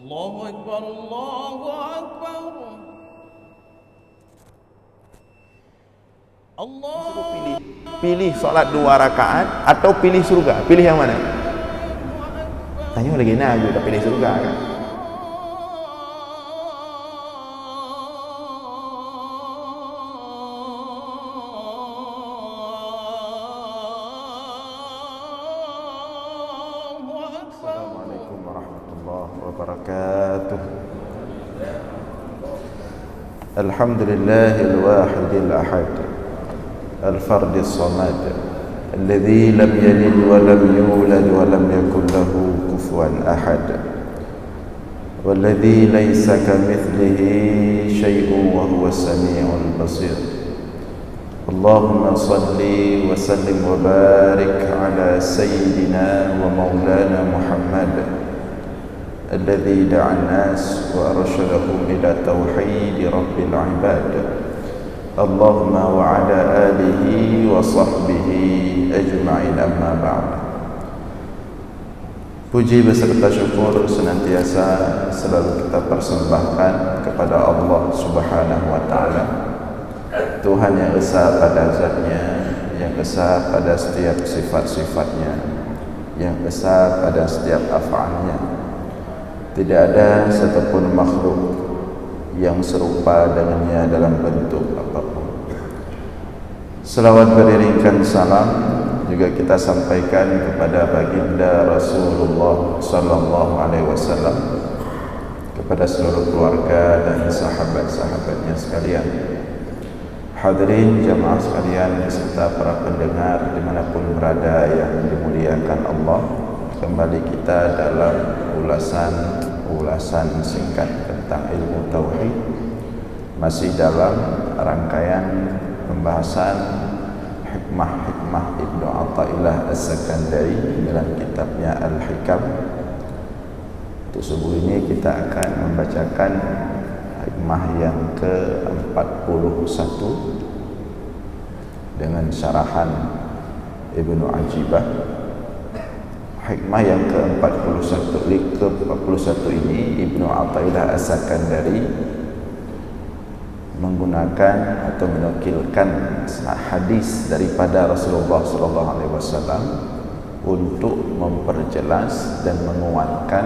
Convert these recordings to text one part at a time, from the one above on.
Allahu Akbar, Allahu Akbar. Allah. Pilih solat 2 rakaat atau pilih surga, pilih yang mana? Tanya lagi nak juga dah pilih surga kan? Assalamualaikum warahmatullahi wabarakatuh. Alhamdulillahil wahidil ahad, الفرد الصمد الذي لم يلد ولم يولد ولم يكن له كفوا أحد والذي ليس كمثله شيء وهو السميع البصير. اللهم صل وسلم وبارك على سيدنا ومولانا محمد الذي دعا الناس وأرشدهم إلى توحيد رب العباد. اللهم وعلى آله وصحبه أجمعين أما بعد. Puji beserta syukur senantiasa selalu kita persembahkan kepada Allah Subhanahu wa taala, Tuhan yang esa pada zatnya, yang esa pada setiap sifat-sifatnya, yang esa pada setiap af'alnya. Tidak ada satupun makhluk yang serupa dengannya dalam bentuk apapun. Selawat beriringkan salam juga kita sampaikan kepada baginda Rasulullah sallallahu alaihi wasallam, kepada seluruh keluarga dan sahabat-sahabatnya sekalian. Hadirin jamaah sekalian beserta para pendengar dimanapun berada yang dimuliakan Allah, kembali kita dalam ulasan singkat tentang ilmu tauhid, masih dalam rangkaian pembahasan hikmah-hikmah Ibnu Athaillah As-Sakandari dalam kitabnya Al-Hikam. Untuk subuh ini kita akan membacakan hikmah yang ke-41 dengan syarahan Ibnu Ajibah. Hikmah yang ke-41 ini Ibnu Athaillah As-Sakandari menggunakan atau menukilkan hadis daripada Rasulullah SAW untuk memperjelas dan menguatkan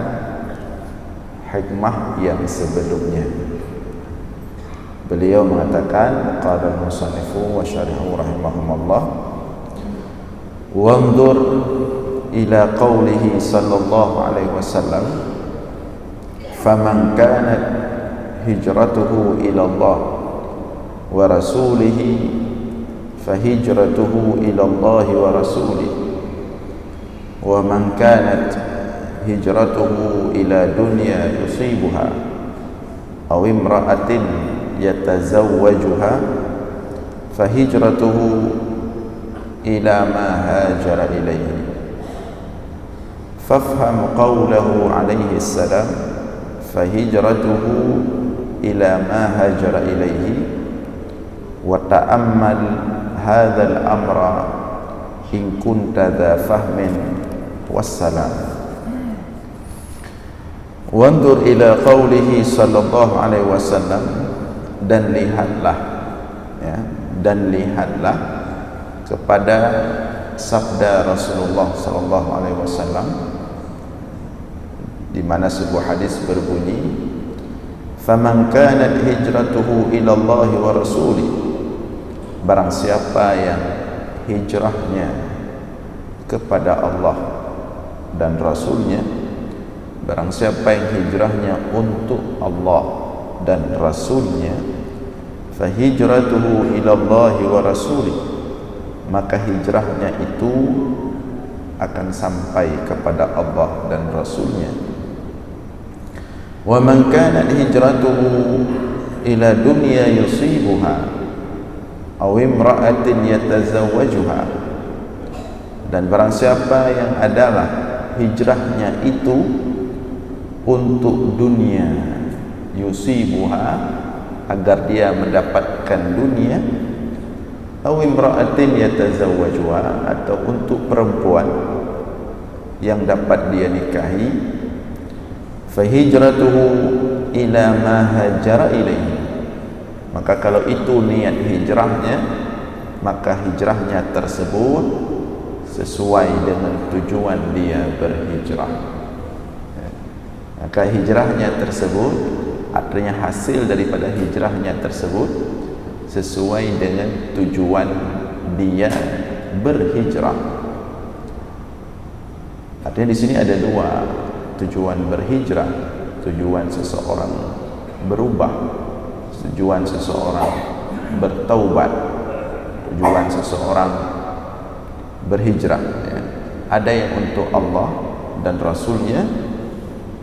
hikmah yang sebelumnya. Beliau mengatakan, qala al-musannifu wa syarihu rahimahumullah, wanzur ila qawlihi sallallahu alaihi wasallam, faman kanat hijratuhu ila Allah wa rasulihi fahijratuhu ila Allah wa rasulihi, wa man kanat hijratuhu ila dunya yusibuha aw imra'atin yatazawwajuha fahijratuhu ila ma hajara ilayhi. Fafham qawlahu alaihi salam, fahijratuhu ila ma hajara ilaihi, wa ta'ammal hadzal amra in kunta dha fahmin wassalam. Wandur ila qawlihi sallallahu alaihi wasallam, dan lihatlah ya, dan lihatlah kepada sabda Rasulullah sallallahu alaihi wasallam, di mana sebuah hadis berbunyi, faman kanat hijratuhu ila Allah wa rasuli, barang siapa yang hijrahnya kepada Allah dan Rasulnya, barang siapa yang hijrahnya untuk Allah dan Rasulnya, fahijratuhu ila Allah wa rasuli, maka hijrahnya itu akan sampai kepada Allah dan Rasulnya. Wa man kanat hijratuhu ila dunya yusibuha aw imra'atin yatazawwajuha, dan barang siapa yang adalah hijrahnya itu untuk dunia, yusibuha, agar dia mendapatkan dunia, aw imra'atin yatazawwajuha, atau untuk perempuan yang dapat dia nikahi, fahijratuhu ila ma hajara ilaihi. Maka kalau itu niat hijrahnya, maka hijrahnya tersebut sesuai dengan tujuan dia berhijrah. Maka hijrahnya tersebut, artinya hasil daripada hijrahnya tersebut sesuai dengan tujuan dia berhijrah. Artinya di sini ada dua tujuan berhijrah: tujuan seseorang berubah, tujuan seseorang bertaubat, tujuan seseorang berhijrah, ya. Ada yang untuk Allah dan Rasulnya,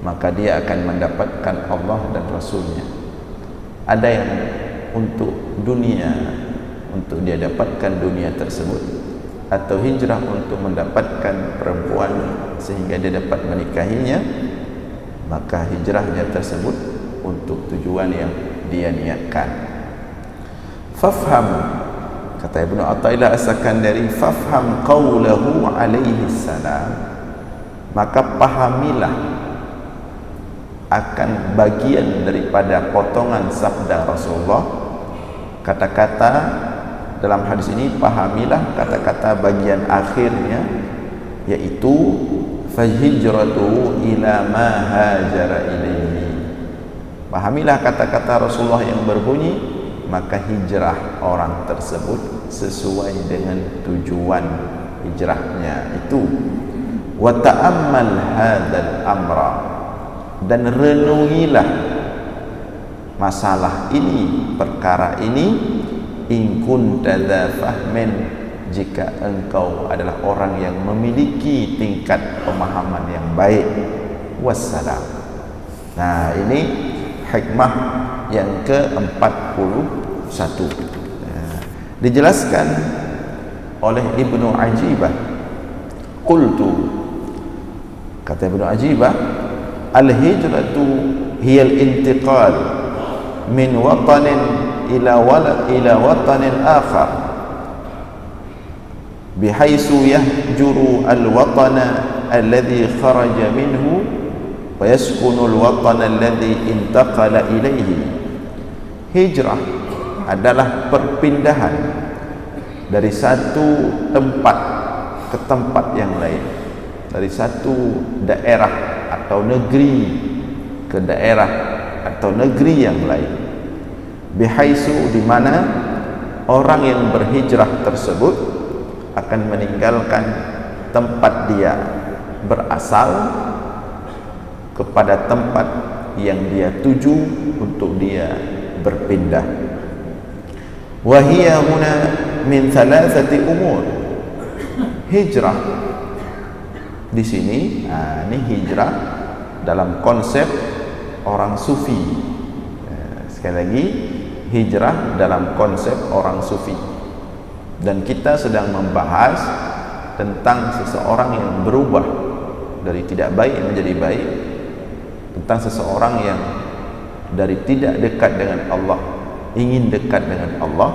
maka dia akan mendapatkan Allah dan Rasulnya. Ada yang untuk dunia, untuk dia dapatkan dunia tersebut, atau hijrah untuk mendapatkan perempuan sehingga dia dapat menikahinya, maka hijrahnya tersebut untuk tujuan yang dia niatkan. Fafham, kata Ibnu Athaillah As-Sakandari, fafham qawlahu alaihi salam, maka pahamilah akan bagian daripada potongan sabda Rasulullah. Kata-kata dalam hadis ini, pahamilah kata-kata bagian akhirnya, yaitu fahijratu ila ma hajara ilaihi. Pahamilah kata-kata Rasulullah yang berbunyi, maka hijrah orang tersebut sesuai dengan tujuan hijrahnya itu. Wa ta'ammal hadzal amra, dan renungilah masalah ini, perkara ini, in kunta dza fahmin, jika engkau adalah orang yang memiliki tingkat pemahaman yang baik. Wassalam. Nah, ini hikmah yang ke-41. Dijelaskan oleh Ibnu Ajibah. Qultu, kata Ibnu Ajibah, al-hijratu hiya al-intiqal min watanin ila watanin akhar bihaisu yahjuru al-watana alladhi kharaja minhu wa yaskunu al-watana alladhi intaqala ilaihi. Hijrah adalah perpindahan dari satu tempat ke tempat yang lain, dari satu daerah atau negeri ke daerah atau negeri yang lain. Bihaisu, di mana orang yang berhijrah tersebut akan meninggalkan tempat dia berasal kepada tempat yang dia tuju untuk dia berpindah. Wa hiya huna min thalathati umur. Hijrah di sini, ini hijrah dalam konsep orang sufi. Sekali lagi, hijrah dalam konsep orang sufi. Dan kita sedang membahas tentang seseorang yang berubah dari tidak baik menjadi baik, tentang seseorang yang dari tidak dekat dengan Allah ingin dekat dengan Allah,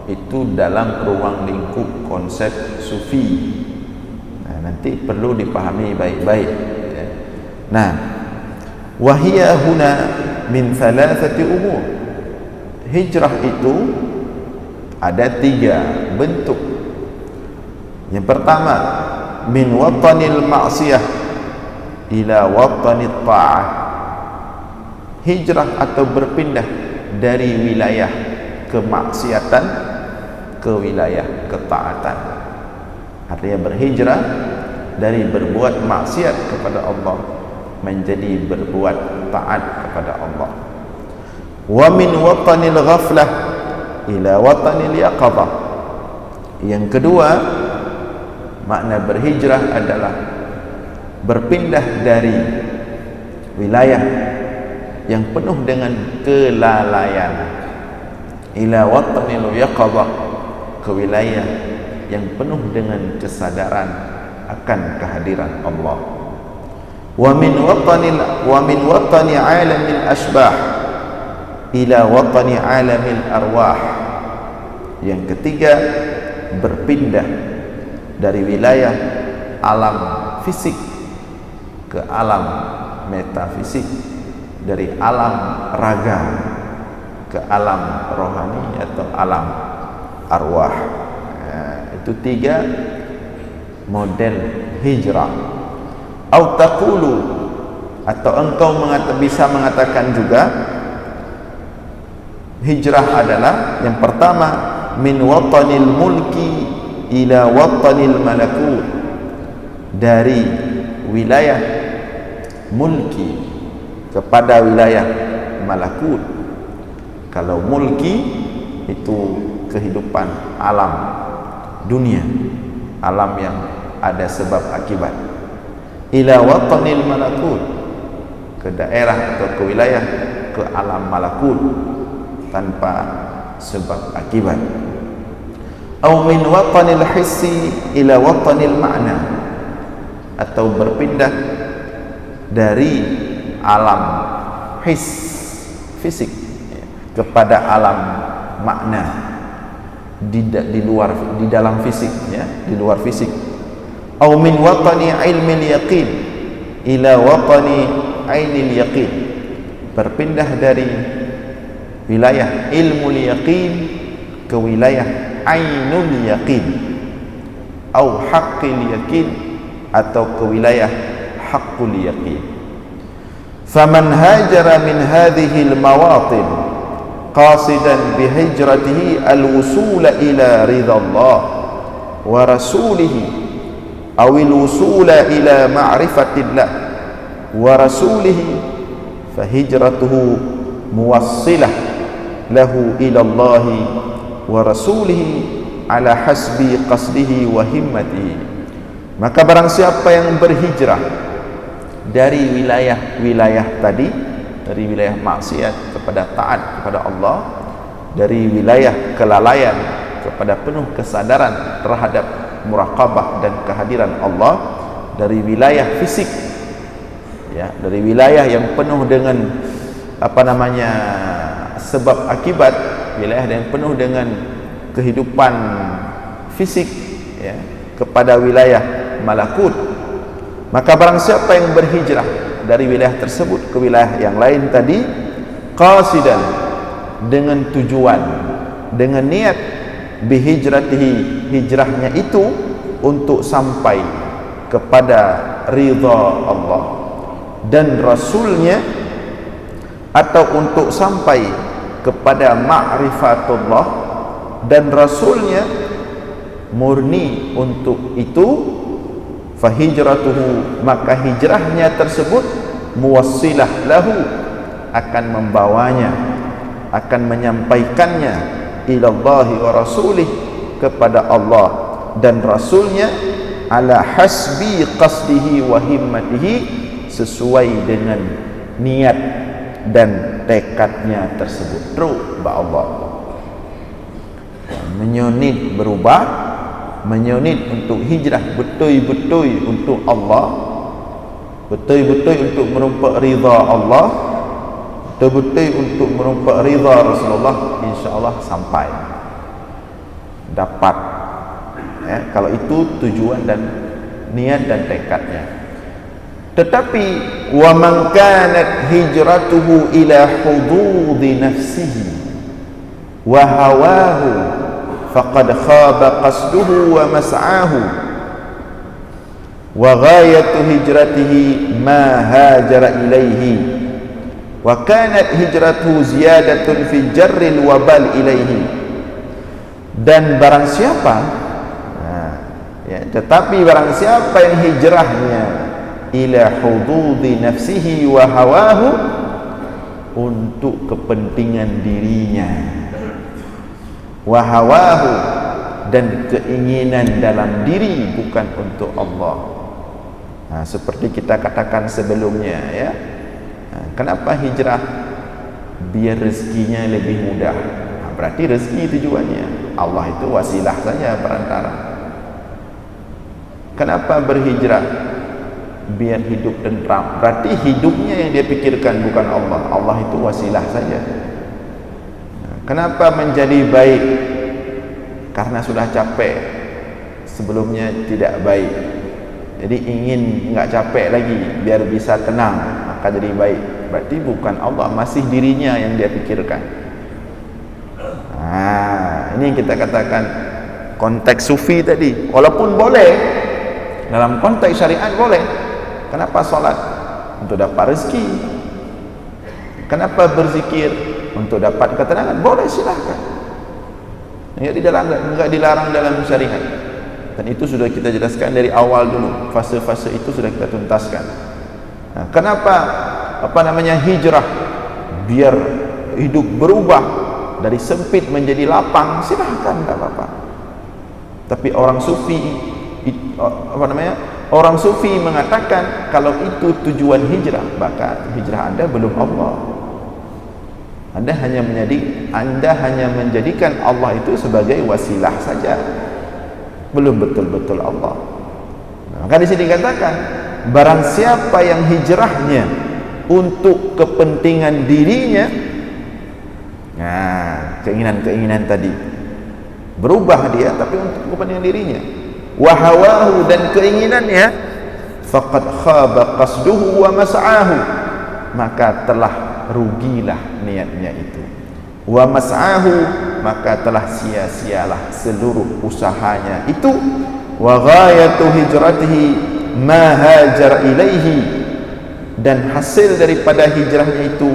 itu dalam ruang lingkup konsep sufi. Nanti perlu dipahami baik-baik. Nah, wahia huna min thalathati umur. Hijrah itu ada 3 bentuk. Yang pertama, min watanil ma'siyah ila watanit ta'ah. Hijrah atau berpindah dari wilayah kemaksiatan ke wilayah ketaatan. Artinya berhijrah dari berbuat maksiat kepada Allah menjadi berbuat taat kepada Allah. Wa min watanil ghaflah ila watanil yaqadhah. Yang kedua, makna berhijrah adalah berpindah dari wilayah yang penuh dengan kelalaian ila watanil yaqadhah, ke wilayah yang penuh dengan kesadaran akan kehadiran Allah. Wa min watani alamil asbah ila watani alamil arwah. Yang ketiga, berpindah dari wilayah alam fisik ke alam metafisik, dari alam raga ke alam rohani atau alam arwah. Itu 3 model hijrah. Au taqulu, atau engkau bisa mengatakan juga hijrah adalah yang pertama, min watanil mulki ila watanil malakut, dari wilayah mulki kepada wilayah malakut. Kalau mulki itu kehidupan alam dunia, alam yang ada sebab akibat. Ila watanil malakut, ke daerah atau ke wilayah, ke alam malakut tanpa sebab akibat. Au min watanil hissi ila watanil ma'na, atau berpindah dari alam his, fisik, kepada alam makna, di luar, di dalam fisik, ya, di luar fisik. Au min watani ilmil yaqin ila watani ainil yaqin, berpindah dari wilayah ilmul yaqin ke wilayah ainul yaqin, au haqqil yaqin, atau ke wilayah haqqul yaqin. Faman hajara min hadhihi al-mawatin qasidan bihijratihi al-wusul ila ridha Allah wa rasulihi aw al-wusul ila ma'rifatillah wa rasulihi fahijratuhu muwassilah lahu ila Allah wa rasulihi ala hasbi qasdihi wa himmatihi. Maka barang siapa yang berhijrah dari wilayah-wilayah tadi, dari wilayah maksiat kepada taat kepada Allah, dari wilayah kelalaian kepada penuh kesadaran terhadap muraqabah dan kehadiran Allah, dari wilayah fisik, ya, dari wilayah yang penuh dengan sebab akibat, wilayah yang penuh dengan kehidupan fisik, ya, kepada wilayah malakut. Maka barang siapa yang berhijrah dari wilayah tersebut ke wilayah yang lain tadi, qasidan, dengan tujuan, dengan niat, bihijratihi, hijrahnya itu untuk sampai kepada ridha Allah dan Rasulnya, atau untuk sampai kepada ma'rifatullah dan Rasulnya, murni untuk itu, fahijratuhu, maka hijrahnya tersebut muwassilah lahu, akan membawanya, akan menyampaikannya ilallahi wa rasulih, kepada Allah dan Rasulnya, ala hasbi qasdihi wa himmatihi, sesuai dengan niat dan tekadnya tersebut. Allah menyunit berubah, menyunit untuk hijrah betul-betul untuk Allah, betul-betul untuk merumpak ridha Allah, betul-betul untuk merumpak ridha Rasulullah, insya-Allah sampai dapat, ya, kalau itu tujuan dan niat dan tekadnya. Tetapi wa man kanat hijratuhu ila hududi nafsihi wa hawahu faqad khaba qasduhu wa mas'ahu wa ghayatu hijratihi ma hajara ilaihi wa kanat hijratuhu ziyadatun fi jarril wabal ilaihi. Dan barang siapa, tetapi barang siapa yang hijrahnya ila hududi nafsihi wa hawahu, untuk kepentingan dirinya, wa hawahu, dan keinginan dalam diri, bukan untuk Allah. Seperti kita katakan sebelumnya, ya, kenapa hijrah? Biar rezekinya lebih mudah. Berarti rezeki tujuannya, Allah itu wasilah saja, perantara. Kenapa berhijrah? Biar hidup tentram. Berarti hidupnya yang dia pikirkan, bukan Allah. Allah itu wasilah saja. Kenapa menjadi baik? Karena sudah capek, sebelumnya tidak baik, jadi ingin enggak capek lagi, biar bisa tenang. akan jadi baik. Berarti bukan Allah, masih dirinya yang dia pikirkan. Ini yang kita katakan konteks sufi tadi. Walaupun boleh, dalam konteks syariat boleh. Kenapa solat? Untuk dapat rezeki. Kenapa berzikir? Untuk dapat ketenangan. Boleh, silahkan. Enggak dilarang dalam syariat. Dan itu sudah kita jelaskan dari awal dulu. Fase-fase itu sudah kita tuntaskan. Kenapa hijrah? Biar hidup berubah dari sempit menjadi lapang, silahkan, tak apa-apa. Tapi orang sufi mengatakan kalau itu tujuan hijrah, maka hijrah Anda belum Allah. Anda hanya menjadikan Allah itu sebagai wasilah saja, belum betul-betul Allah. Maka di sini dikatakan, barang siapa yang hijrahnya untuk kepentingan dirinya, keinginan-keinginan tadi berubah dia, tapi untuk kepentingan dirinya, wahawahu, dan keinginannya, faqad khaba qasduhu wa mas'ahu, maka telah rugilah niatnya itu, wa mas'ahu, maka telah sia-sialah seluruh usahanya itu, wa ghayatu hijratihi ma hajar ilaihi, dan hasil daripada hijrahnya itu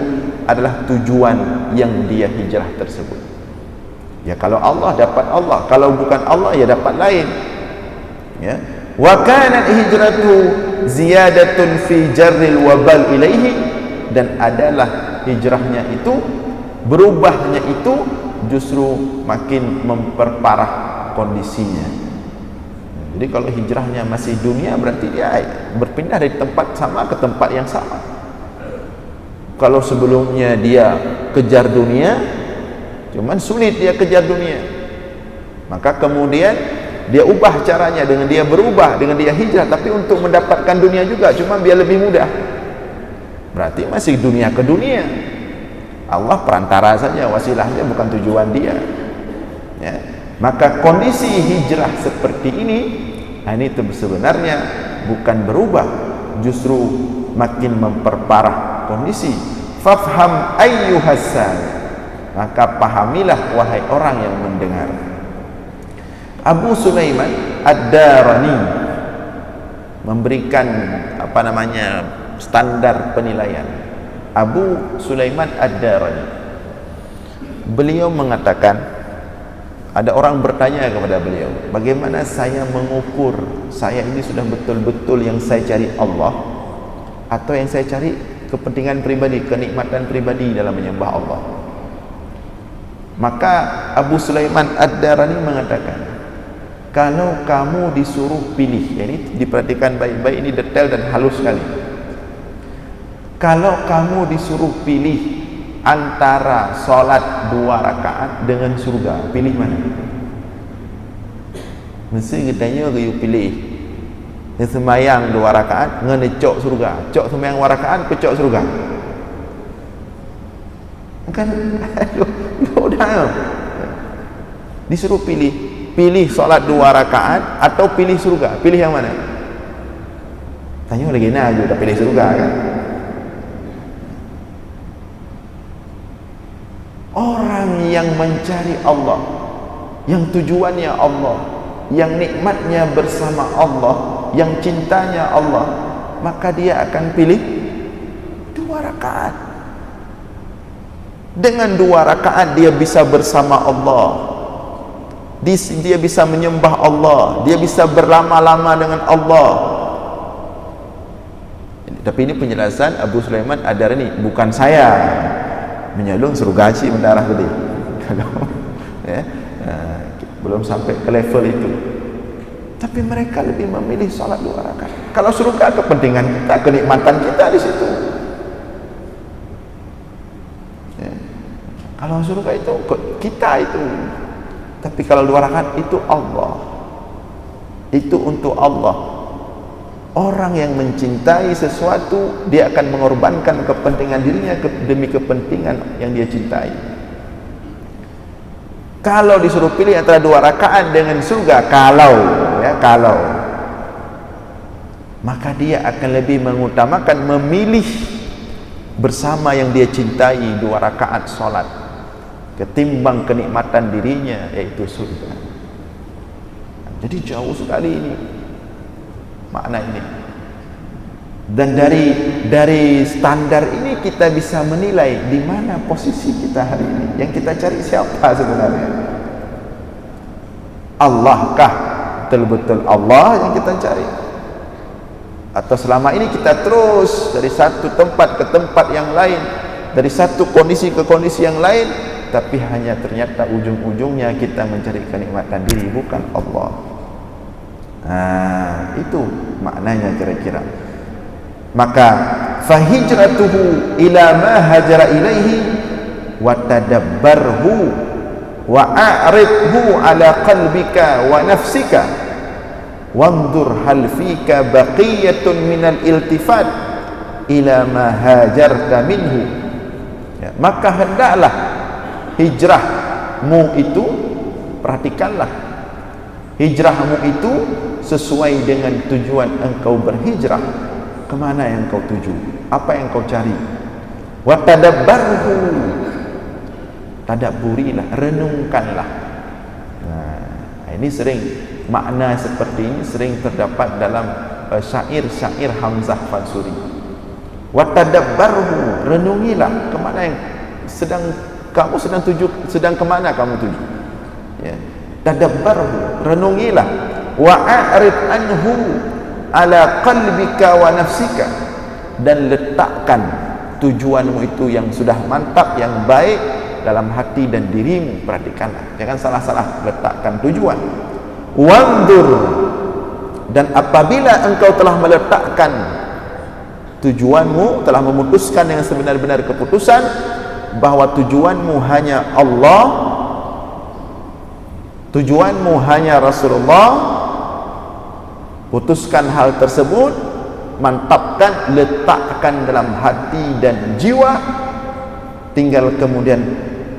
adalah tujuan yang dia hijrah tersebut. Ya, kalau Allah dapat Allah, kalau bukan Allah ya dapat lain. Ya, wa kanat hijratu ziyadatun fi jarril wabal ilaihi, dan adalah hijrahnya itu, berubahnya itu justru makin memperparah kondisinya. Jadi kalau hijrahnya masih dunia, berarti dia berpindah dari tempat sama ke tempat yang sama. Kalau sebelumnya dia kejar dunia, cuman sulit dia kejar dunia, maka kemudian dia ubah caranya dengan dia berubah, dengan dia hijrah, tapi untuk mendapatkan dunia juga, cuma biar lebih mudah. Berarti masih dunia ke dunia. Allah perantara saja, wasilahnya bukan tujuan dia. Ya. Maka kondisi hijrah seperti ini sebenarnya bukan berubah, justru makin memperparah kondisi. Fafham ayyuhassan, maka pahamilah wahai orang yang mendengar. Abu Sulaiman Ad-Darani memberikan standar penilaian. Abu Sulaiman Ad-Darani, beliau mengatakan, ada orang bertanya kepada beliau, bagaimana saya mengukur saya ini sudah betul-betul yang saya cari Allah, atau yang saya cari kepentingan pribadi, kenikmatan pribadi dalam menyembah Allah. Maka Abu Sulaiman Ad-Darani mengatakan, kalau kamu disuruh pilih, ini diperhatikan baik-baik, ini detail dan halus sekali. Kalau kamu disuruh pilih antara sholat 2 rakaat dengan surga, pilih mana? Mesti katanya you pilih sembahyang 2 rakaat ngecok surga, cok sembahyang 2 rakaat pecok surga. Kan udah disuruh pilih sholat 2 rakaat atau pilih surga, pilih yang mana? Tanya lagi aja udah pilih surga kan. Orang yang mencari Allah, yang tujuannya Allah, yang nikmatnya bersama Allah, yang cintanya Allah, maka dia akan pilih 2 rakaat. Dengan 2 rakaat dia bisa bersama Allah, dia bisa menyembah Allah, dia bisa berlama-lama dengan Allah. Tapi ini penjelasan Abu Sulaiman Ad-Darani, bukan saya. Menyalung surga sih mendarah tadi. Kalau belum sampai ke level itu. Tapi mereka lebih memilih salat 2 rakaat. Kalau surga kepentingan kita, kenikmatan kita di situ. Ya. Kalau surga itu kita itu. Tapi kalau 2 rakaat itu Allah. Itu untuk Allah. Orang yang mencintai sesuatu, dia akan mengorbankan kepentingan dirinya demi kepentingan yang dia cintai. Kalau disuruh pilih antara 2 rakaat dengan surga, kalau maka dia akan lebih mengutamakan memilih bersama yang dia cintai 2 rakaat solat ketimbang kenikmatan dirinya yaitu surga. Jadi jauh sekali ini makna ini. Dan dari standar ini kita bisa menilai di mana posisi kita hari ini. Yang kita cari siapa sebenarnya? Allahkah betul-betul Allah yang kita cari? Atau selama ini kita terus dari satu tempat ke tempat yang lain, dari satu kondisi ke kondisi yang lain, tapi hanya ternyata ujung-ujungnya kita mencari kenikmatan diri, bukan Allah. Itu maknanya kira-kira. Maka fahijratuhu ila ma hajara ilaihi wa tadabbarhu wa a'ridhu ala qalbika wa nafsika wanzur hal fika baqiyatun minal iltifat ila ma hajarta minhu. Ya, maka hendaklah hijrahmu itu, perhatikanlah hijrahmu itu sesuai dengan tujuan engkau berhijrah. Kemana yang kau tuju? Apa yang kau cari? Wa tadabbarhu, tadabburilah, renungkanlah. Nah, ini sering makna seperti ini sering terdapat dalam syair-syair Hamzah Fansuri. Wa tadabbarhu, renungilah kemana yang kamu sedang tuju, sedang kemana kamu tuju. Ya. Tadabbarhu, renungilah. Wa a'rid anhu ala qalbika wa nafsika, dan letakkan tujuanmu itu yang sudah mantap, yang baik dalam hati dan dirimu. Perhatikanlah, jangan salah-salah letakkan tujuan. Wandur, dan apabila engkau telah meletakkan tujuanmu, telah memutuskan dengan sebenar-benar keputusan bahwa tujuanmu hanya Allah, tujuanmu hanya Rasulullah, putuskan hal tersebut, mantapkan, letakkan dalam hati dan jiwa. Tinggal kemudian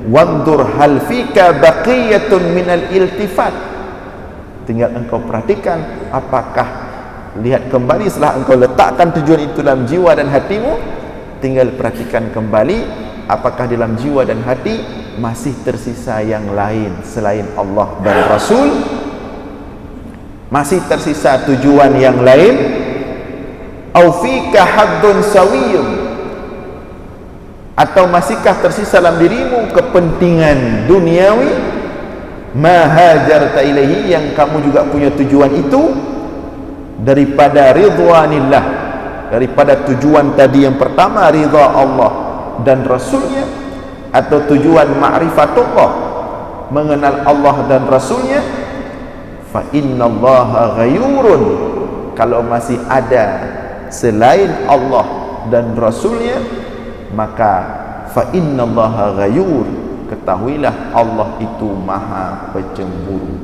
wandur hal fika baqiyatun minal iltifat, tinggal engkau perhatikan apakah, lihat kembali setelah engkau letakkan tujuan itu dalam jiwa dan hatimu, tinggal perhatikan kembali apakah dalam jiwa dan hati masih tersisa yang lain selain Allah dan Rasul, masih tersisa tujuan yang lain. Au fika haddun sawiyun, atau masihkah tersisa dalam dirimu kepentingan duniawi, ma hajarta ilaihi, yang kamu juga punya tujuan itu daripada ridwanillah, daripada tujuan tadi yang pertama, ridha Allah dan Rasulnya, atau tujuan ma'rifatullah, mengenal Allah dan Rasulnya. Fa innallaha ghayurun, kalau masih ada selain Allah dan Rasulnya, maka fa innallaha ghayur, ketahuilah Allah itu maha pecemburu.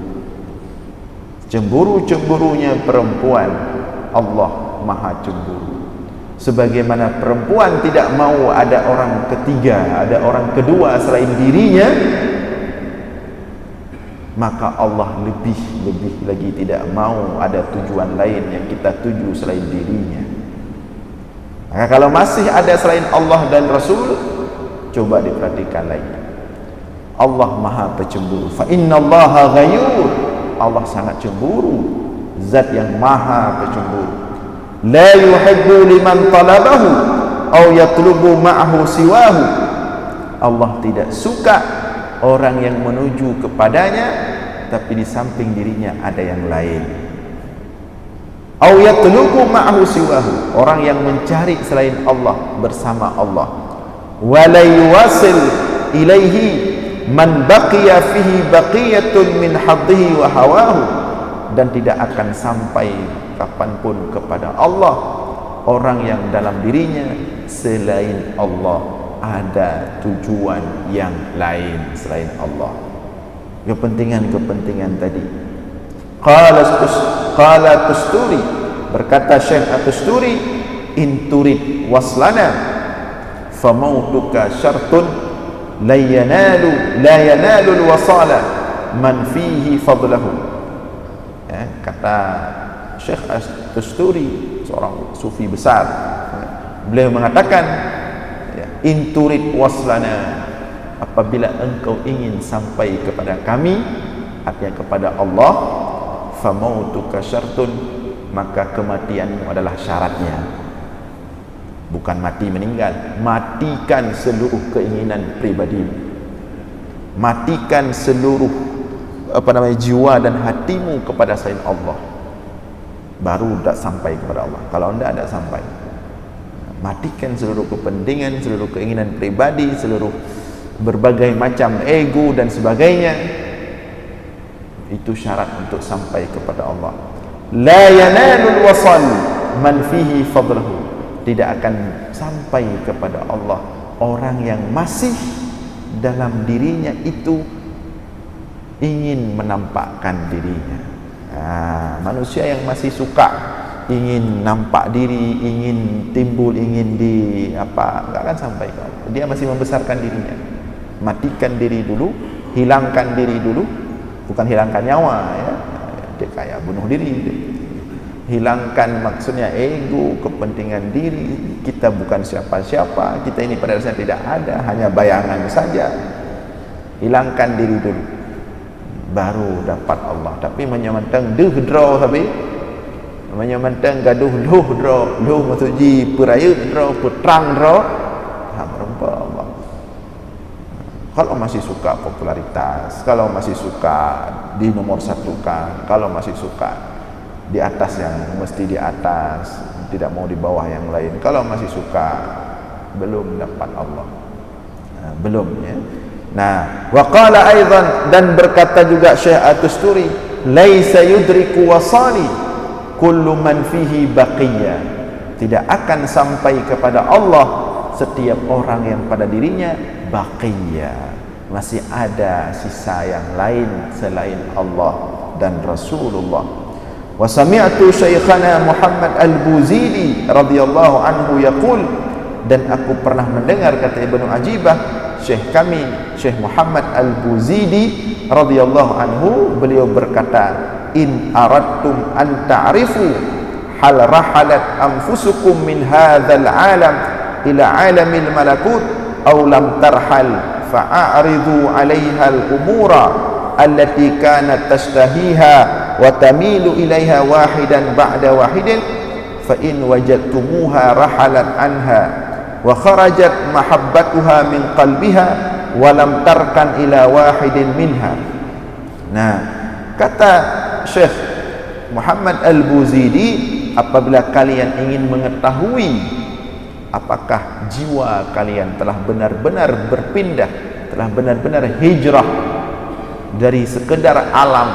Cemburu-cemburunya perempuan, Allah maha cemburu. Sebagaimana perempuan tidak mau ada orang ketiga, ada orang kedua selain dirinya, maka Allah lebih lagi tidak mau ada tujuan lain yang kita tuju selain dirinya. Maka kalau masih ada selain Allah dan Rasul, coba diperhatikan lagi. Allah maha pecemburu. Fa innallaha ghayur, Allah sangat cemburu, zat yang maha pecemburu. La yuhibbu liman talabahu aw yatlubu ma'ahu siwahu, Allah tidak suka orang yang menuju kepadanya tapi di samping dirinya ada yang lain. Au yatlubu ma'ahu siwahu, orang yang mencari selain Allah bersama Allah. Wa la yuwasil ilaihi man baqiya fihi baqiyatun min haddihi wa hawahu, dan tidak akan sampai kapanpun kepada Allah orang yang dalam dirinya selain Allah ada tujuan yang lain selain Allah, kepentingan-kepentingan tadi. Qala Tusturi, berkata Syekh At-Tusturi, in turid waslana famautuka syartun la yanalu al-wasala man fihi fadlahu. Ya, kata Syekh At-Tusturi, seorang sufi besar, beliau mengatakan in turid waslana, apabila engkau ingin sampai kepada kami, artinya kepada Allah, famautuka syartun, maka kematianmu adalah syaratnya. Bukan mati meninggal, matikan seluruh keinginan pribadimu, matikan seluruh jiwa dan hatimu kepada selain Allah, baru tak sampai kepada Allah. Kalau anda tak sampai, matikan seluruh kepentingan, seluruh keinginan pribadi, seluruh berbagai macam ego dan sebagainya, itu syarat untuk sampai kepada Allah. La yanalul wasal man fihi fadluhu, tidak akan sampai kepada Allah orang yang masih dalam dirinya itu ingin menampakkan dirinya. Manusia yang masih suka ingin nampak diri, ingin timbul, ingin enggak akan sampai ke Allah. Dia masih membesarkan dirinya. Matikan diri dulu, hilangkan diri dulu, bukan hilangkan nyawa ya. Dia kayak bunuh diri. Hilangkan maksudnya ego, kepentingan diri. Kita bukan siapa-siapa, kita ini pada dasarnya tidak ada, hanya bayangan saja. Hilangkan diri dulu, baru dapat Allah. Tapi menyamantang draw, tapi menyamantang gaduh draw maksudnya peraya draw, petrang draw, berapa Allah. Kalau masih suka popularitas, kalau masih suka di nomor satukan, kalau masih suka di atas yang mesti di atas, tidak mau di bawah yang lain, kalau masih suka, belum dapat Allah. Belum ya. Nah, wa qala aidan, dan berkata juga Syekh At-Tusturi, laisa yudriku wasali kullu man fihi baqiyya, tidak akan sampai kepada Allah setiap orang yang pada dirinya baqiyya, masih ada sisa yang lain selain Allah dan Rasulullah. Wa sami'tu Syekhana Muhammad Al-Buzili radhiyallahu anhu yaqul, dan aku pernah mendengar, kata Ibnu Ajibah, Syekh kami Syekh Muhammad Al-Buzili radhiyallahu anhu, beliau berkata, in aradtum an ta'rifu hal rahalat anfusukum min hadzal alam ila alamil malakut aw lam tarhal fa'aridu 'alaiha al-umura allati kanat tashtahiha wa tamilu ilaiha wahidan ba'da wahidin fa in wajadtumuha rahalat anha wa kharajat mahabbatuha min qalbiha wa lam tarkan ila wahidin minha. Nah, kata Syekh Muhammad Al-Buzili, apabila kalian ingin mengetahui apakah jiwa kalian telah benar-benar berpindah, telah benar-benar hijrah dari sekedar alam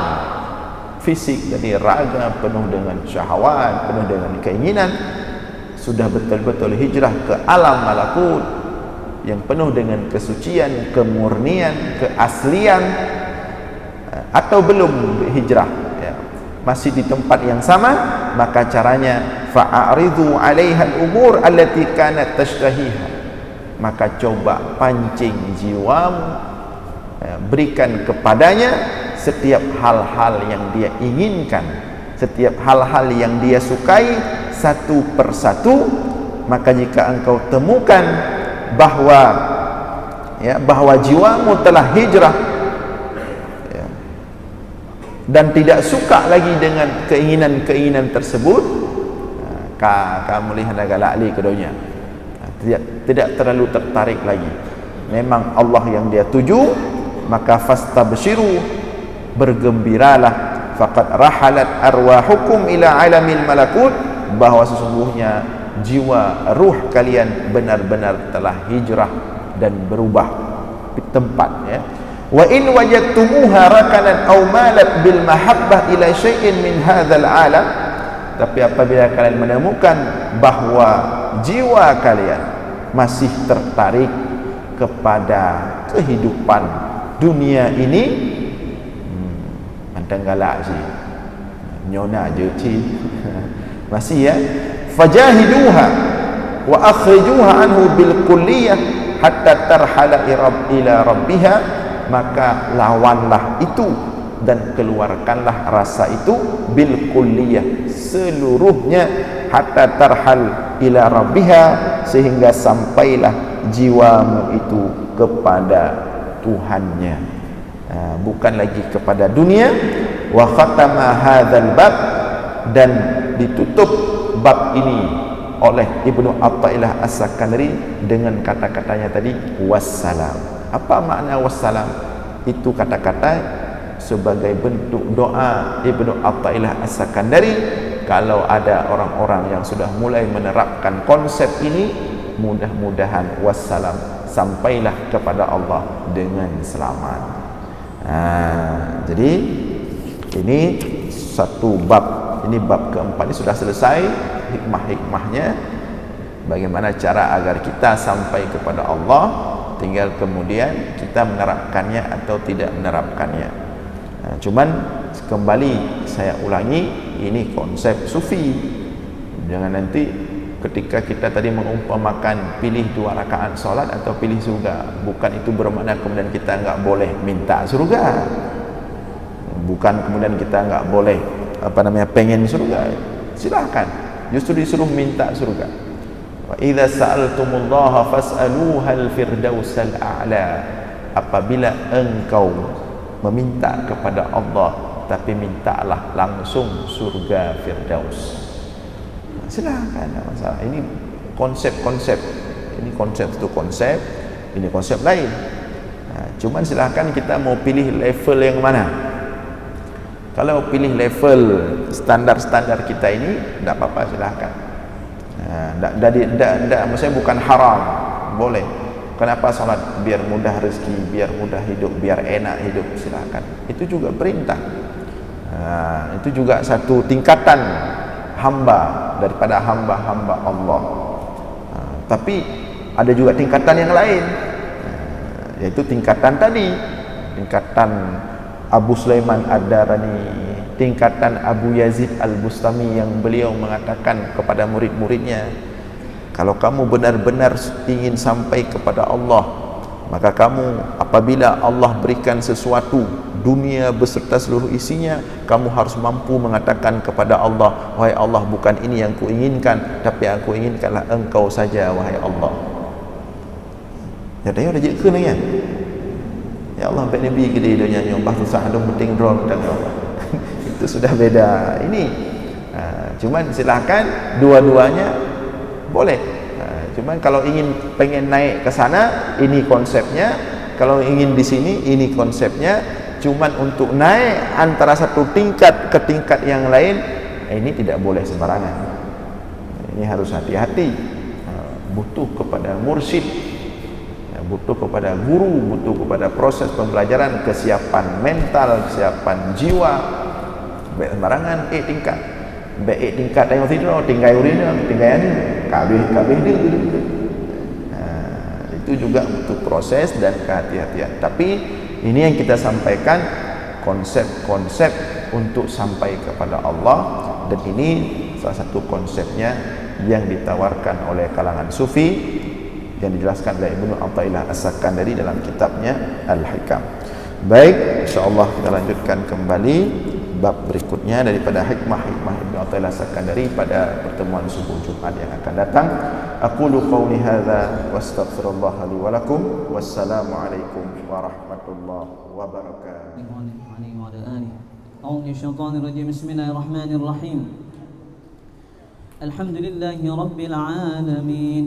fisik, dari raga penuh dengan syahwat, penuh dengan keinginan, sudah betul-betul hijrah ke alam malakut yang penuh dengan kesucian, kemurnian, keaslian, atau belum hijrah ya, masih di tempat yang sama, maka caranya fa'aridu 'alaiha al-umur allati kanat tashtahiha, maka coba pancing jiwamu, berikan kepadanya setiap hal-hal yang dia inginkan, setiap hal-hal yang dia sukai, satu persatu. Maka jika engkau temukan bahwa jiwamu telah hijrah ya, dan tidak suka lagi dengan keinginan-keinginan tersebut, kamu lihat agak li keduanya, tidak terlalu tertarik lagi, memang Allah yang dia tuju, maka fastabshiru, bergembiralah, faqad rahalat arwahukum ila alamil malakut, bahwa sesungguhnya jiwa ruh kalian benar-benar telah hijrah dan berubah di tempat ya. Wa in wajadtumuha rakanan aw malat bil mahabbah ila syai'in min hadzal alam, tapi apabila kalian menemukan bahwa jiwa kalian masih tertarik kepada kehidupan dunia ini, galak sih, nyona je ci masih ya, fajahiduha wa akhrijuha anhu bil kulliyah hatta tarhala ila rabbiha, maka lawanlah itu dan keluarkanlah rasa itu bil kulliyah, seluruhnya, hatta tarhal ila rabbiha, sehingga sampailah jiwamu itu kepada Tuhannya, bukan lagi kepada dunia. Wa khatama hadzal bab, dan ditutup bab ini oleh Ibnu Athaillah As-Sakandari dengan kata-katanya tadi, wassalam. Apa makna wassalam? Itu kata-kata sebagai bentuk doa Ibnu Athaillah As-Sakandari. Kalau ada orang-orang yang sudah mulai menerapkan konsep ini, mudah-mudahan wassalam, sampailah kepada Allah dengan selamat. Jadi ini satu bab, ini bab keempat ini sudah selesai, hikmah-hikmahnya, bagaimana cara agar kita sampai kepada Allah, tinggal kemudian kita menerapkannya atau tidak menerapkannya. Cuman kembali saya ulangi, ini konsep sufi. Jangan nanti ketika kita tadi mengumpamakan pilih 2 rakaat solat atau pilih surga, bukan itu bermakna kemudian kita enggak boleh minta surga, bukan kemudian kita enggak boleh pengen surga. Silakan, justru disuruh minta surga. Wa idza sa'altumullaha fas'aluhal firdausal a'la. Apabila engkau meminta kepada Allah, tapi mintalah langsung surga Firdaus. Silakan, tidak masalah. Ini konsep-konsep, ini konsep itu konsep, ini konsep lain. Cuman silakan kita mau pilih level yang mana. Kalau pilih level standar-standar kita ini, tidak apa-apa, silakan. Tidak, maksudnya bukan haram, boleh. Kenapa salat? Biar mudah rezeki, biar mudah hidup, biar enak hidup, silakan. Itu juga perintah. Itu juga satu tingkatan hamba daripada hamba-hamba Allah. Tapi ada juga tingkatan yang lain, yaitu tingkatan tadi, tingkatan Abu Sulaiman Ad-Darani, tingkatan Abu Yazid Al-Bustami yang beliau mengatakan kepada murid-muridnya, kalau kamu benar-benar ingin sampai kepada Allah, maka kamu apabila Allah berikan sesuatu, dunia beserta seluruh isinya, kamu harus mampu mengatakan kepada Allah, wahai Allah, bukan ini yang kuinginkan, tapi yang kuinginkanlah engkau saja, wahai Allah. Ya dah, dah jadi kena ya. Ya Allah, sampai Nabi kita hidupnya nyumbah susah adung penting drone dan Allah. Itu sudah beda. Ini cuman silahkan dua-duanya boleh. Cuman kalau pengen naik ke sana, ini konsepnya. Kalau ingin di sini, ini konsepnya. Cuman untuk naik antara satu tingkat ke tingkat yang lain, ini tidak boleh sembarangan. Ini harus hati-hati. Butuh kepada mursyid, butuh kepada guru, butuh kepada proses pembelajaran, kesiapan mental, kesiapan jiwa. Baik sembarangan tingkat. Baik tingkat yang tidur, tinggal urina, tinggal ni, kabeh dia. Itu juga butuh proses dan kehati-hatian. Tapi ini yang kita sampaikan, konsep-konsep untuk sampai kepada Allah, dan ini salah satu konsepnya yang ditawarkan oleh kalangan sufi yang dijelaskan oleh Ibnu Athaillah As-Sakandari dalam kitabnya Al-Hikam. Baik, insyaallah kita lanjutkan kembali bab berikutnya daripada hikmah-hikmah Ibnu Athaillah As-Sakandari pada pertemuan subuh Jumat yang akan datang. Aqulu qawli hadza wa astaghfirullah li wa lakum. Wassalamu alaikum warahmatullahi wabarakatuh. Bismillahirrahmanirrahim. Alhamdulillahi rabbil alamin.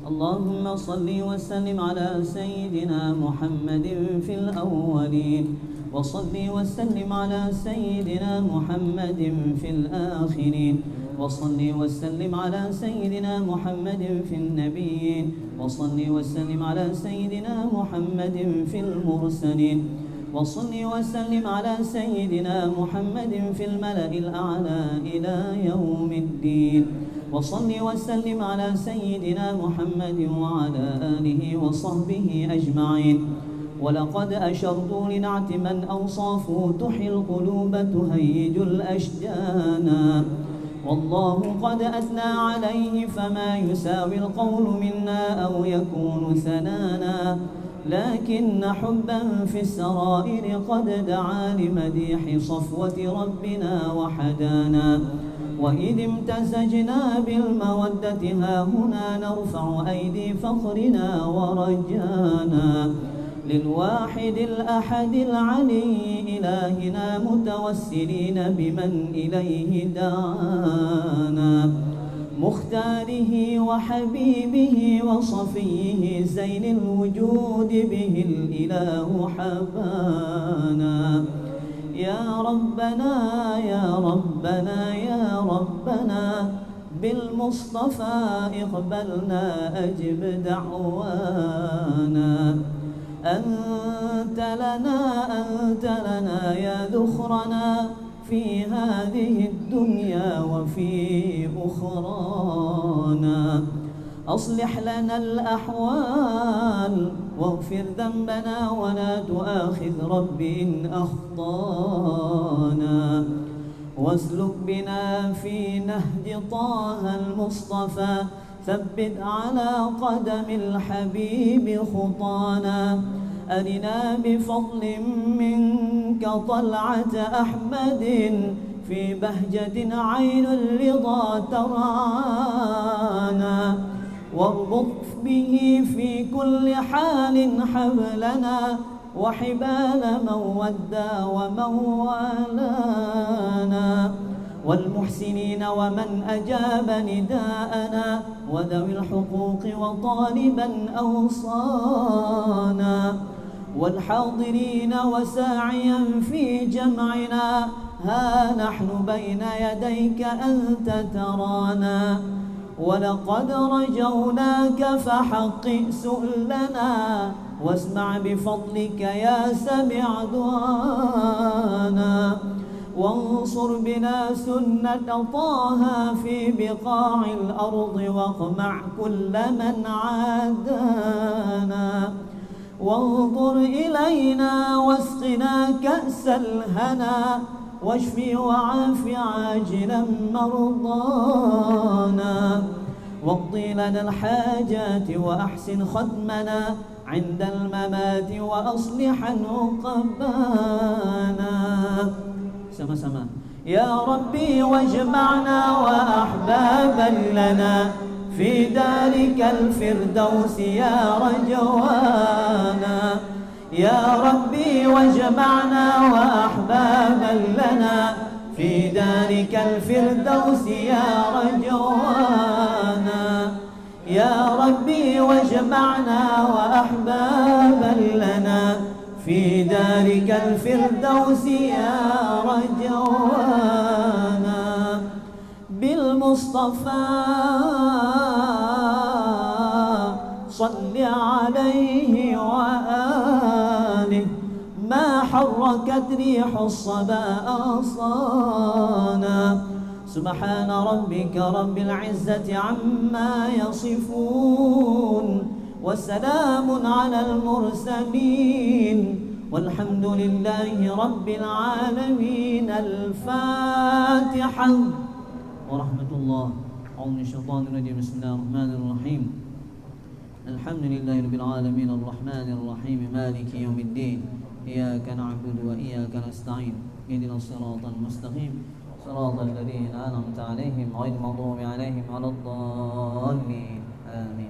Allahumma salli wa sallim ala sayyidina Muhammadin fil awwalin. وصل وسلم على سيدنا محمد في الآخرين وصل وسلم على سيدنا محمد في النبيين وصل وسلم على سيدنا محمد في المرسلين وصل وسلم على سيدنا محمد في الملأ الأعلى إلى يوم الدين وصل وسلم على سيدنا محمد وعلى آله وصحبه أجمعين. ولقد أشرت لنعت من أوصافه تحيي القلوب تهيج الأشجان والله قد أثنى عليه فما يساوي القول منا أو يكون ثنانا لكن حبا في السرائر قد دعا لمديح صفوة ربنا وحدانا وإذ امتزجنا بالمودة هاهنا نرفع أيدي فخرنا ورجانا للواحد الأحد العلي إلهنا متوسلين بمن إليه دعانا مختاره وحبيبه وصفيه زين الوجود به الإله حبانا يا ربنا يا ربنا يا ربنا بالمصطفى اقبلنا أجب دعوانا أنت لنا يا ذخرنا في هذه الدنيا وفي أخرانا أصلح لنا الأحوال واغفر ذنبنا ولا تؤاخذ رب إن أخطانا واسلك بنا في نهج طه المصطفى ثبت على قدم الحبيب خطانا أرنا بفضل منك طلعة أحمد في بهجة عين الرضا ترعانا واربط به في كل حال حبلنا وحبال من ودى ومن والانا والمحسنين ومن أجاب نداءنا وذوي الحقوق وطالبا أوصانا والحاضرين وساعيا في جمعنا ها نحن بين يديك أنت ترانا ولقد رجوناك فحقق سؤلنا واسمع بفضلك يا سميع دعانا وانصر بنا سنة طه في بقاع الأرض واقمع كل من عادانا وانظر إلينا واسقنا كأس الهنا واشف وعاف عاجلا مرضانا واقضي لنا الحاجات وأحسن ختمنا عند الممات وأصلح عقبانا sama-sama يا ربي واجمعنا وأحبابا لنا في دارك الفردوس يا رجوانا يا ربي واجمعنا وأحبابا لنا في دارك الفردوس يا رجوانا يا ربي واجمعنا وأحبابا لنا في دارك الفردوس يا رجوانا بالمصطفى صل عليه وآله ما حركت ريح الصبا أغصانا سبحان ربك رب العزة عما يصفون وسلام على المرسلين والحمد لله رب العالمين الفاتحة ورحمة الله أعوذ من الشيطان الرجيم بسم الله الرحمن الرحيم الحمد لله رب العالمين الرحمن الرحيم مالك يوم الدين إياك نعبد وإياك نستعين اهدنا الصراط المستقيم صراط الذين أنعمت عليهم غير المغضوب عليهم ولا الضالين آمين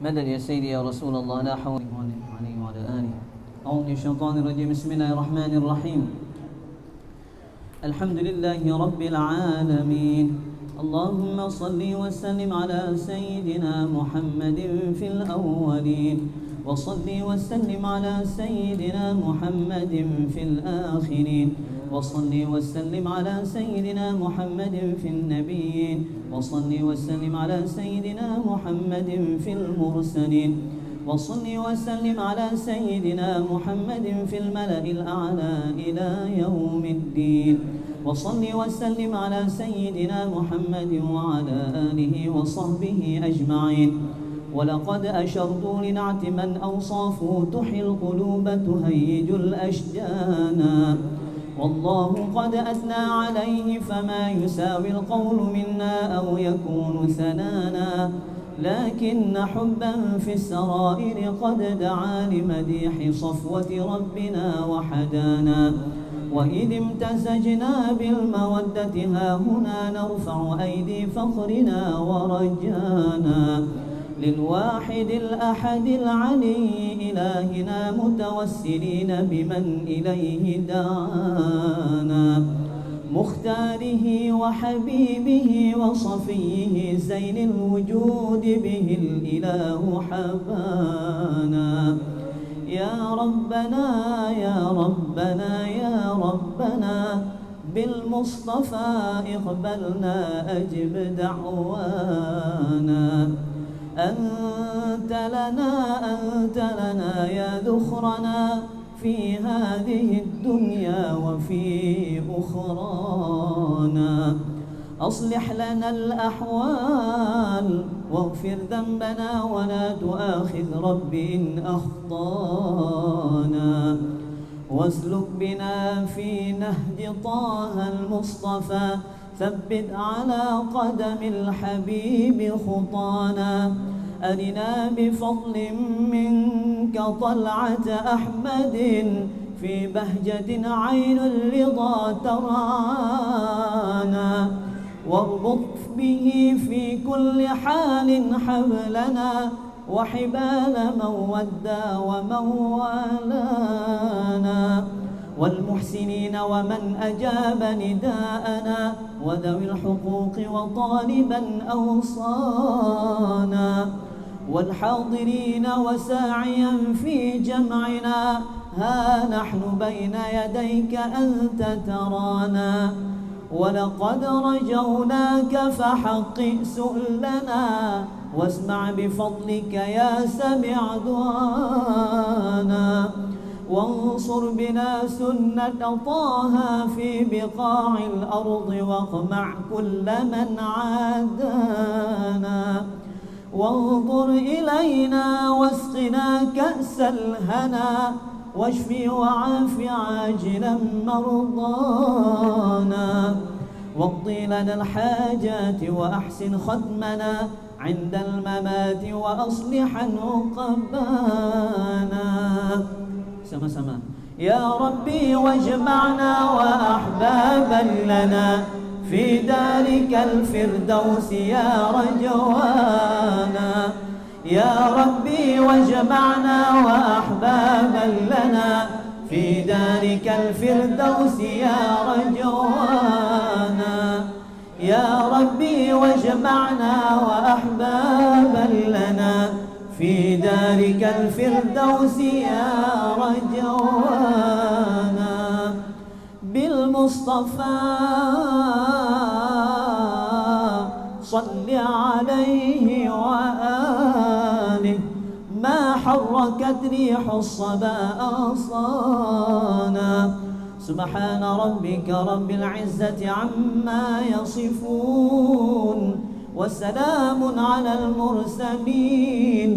مدد يا سيدي يا رسول الله لا حول عليه وعلى آله أعوذ من الشيطان الرجيم بسم الله الرحمن الرحيم الحمد لله رب العالمين اللهم صل وسلم على سيدنا محمد في الأولين وصل وسلم على سيدنا محمد في الآخرين وصل وسلم على سيدنا محمد في النبيين وصل وسلم على سيدنا محمد في المرسلين وصل وسلم على سيدنا محمد في الملأ الأعلى إلى يوم الدين وصل وسلم على سيدنا محمد وعلى آله وصحبه أجمعين ولقد أشرت لنعت من أوصافه تحيي القلوب تهيج الأشجانا والله قد أثنى عليه فما يساوي القول منا أو يكون ثنانا لكن حبا في السرائر قد دعا لمديح صفوة ربنا وحدانا وإذ امتزجنا بالمودة هاهنا نرفع أيدي فخرنا ورجانا للواحد الأحد العلي إلهنا متوسلين بمن إليه دعانا مختاره وحبيبه وصفيه زين الوجود به الإله حبانا يا ربنا يا ربنا يا ربنا بالمصطفى اقبلنا أجب دعوانا أنت لنا يا ذخرنا في هذه الدنيا وفي أخرانا أصلح لنا الأحوال واغفر ذنبنا ولا تؤاخذ رب إن أخطانا واسلك بنا في نهج طه المصطفى ثبت على قدم الحبيب خطانا أرنا بفضل منك طلعة أحمد في بهجة عين الرضا ترعانا واربط به في كل حال حبلنا وحبال من ودى ومن والانا والمحسنين ومن أجاب نداءنا وذوي الحقوق وطالبا أوصانا والحاضرين وساعيا في جمعنا ها نحن بين يديك أنت ترانا ولقد رجوناك فحقق سؤلنا واسمع بفضلك يا سميع دعانا وانصر بنا سنة طه في بقاع الأرض واقمع كل من عادانا وانظر إلينا واسقنا كأس الهنا واشف وعاف عاجلا مرضانا واقضي لنا الحاجات وأحسن ختمنا عند الممات وأصلح عقبانا sama-sama يا ربي واجمعنا وأحبابا لنا في دارك الفردوس يا رجوانا يا ربي واجمعنا وأحبابا لنا في دارك الفردوس يا رجوانا يا ربي واجمعنا وأحبابا لنا في دارك الفردوس يا رجوانا بالمصطفى صل عليه وآله ما حركت ريح الصبا أغصانا سبحان ربك رب العزة عما يصفون وسلام على المرسلين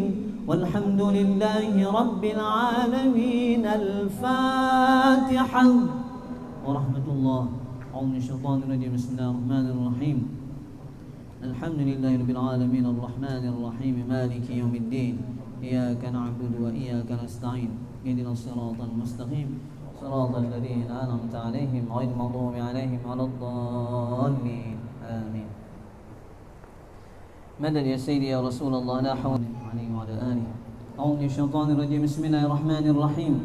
والحمد لله رب العالمين الفاتحة ورحمة الله أعوذ من الشيطان الرجيم بسم الله الرحمن الرحيم الحمد لله رب العالمين الرحمن الرحيم مالك يوم الدين إياك نعبد وإياك نستعين اهدنا الصراط المستقيم صراط الذين أنعمت عليهم غير المغضوب عليهم ولا الضالين آمين مدد يا سيدي يا رسول الله لا حول عليه وعلى آله أعوذ من الشيطان الرجيم بسم الله الرحمن الرحيم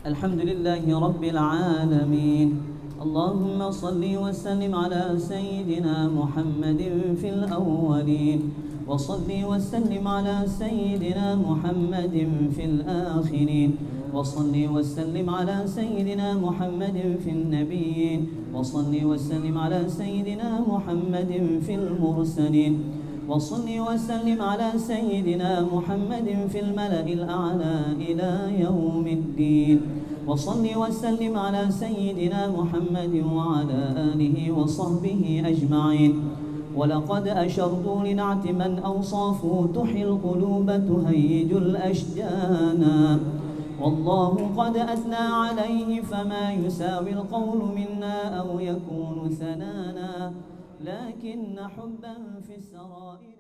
الحمد لله رب العالمين اللهم صل وسلم على سيدنا محمد في الأولين وصل وسلم على سيدنا محمد في الآخرين وصل وسلم على سيدنا محمد في النبيين وصل وسلم على سيدنا محمد في المرسلين وصل وسلم على سيدنا محمد في الملأ الأعلى إلى يوم الدين وصل وسلم على سيدنا محمد وعلى آله وصحبه أجمعين ولقد أشرت لنعت من أوصافه تحيي القلوب تهيج الأشجان والله قد أثنى عليه فما يساوي القول منا أو يكون ثنانا لكن حبا في السرائر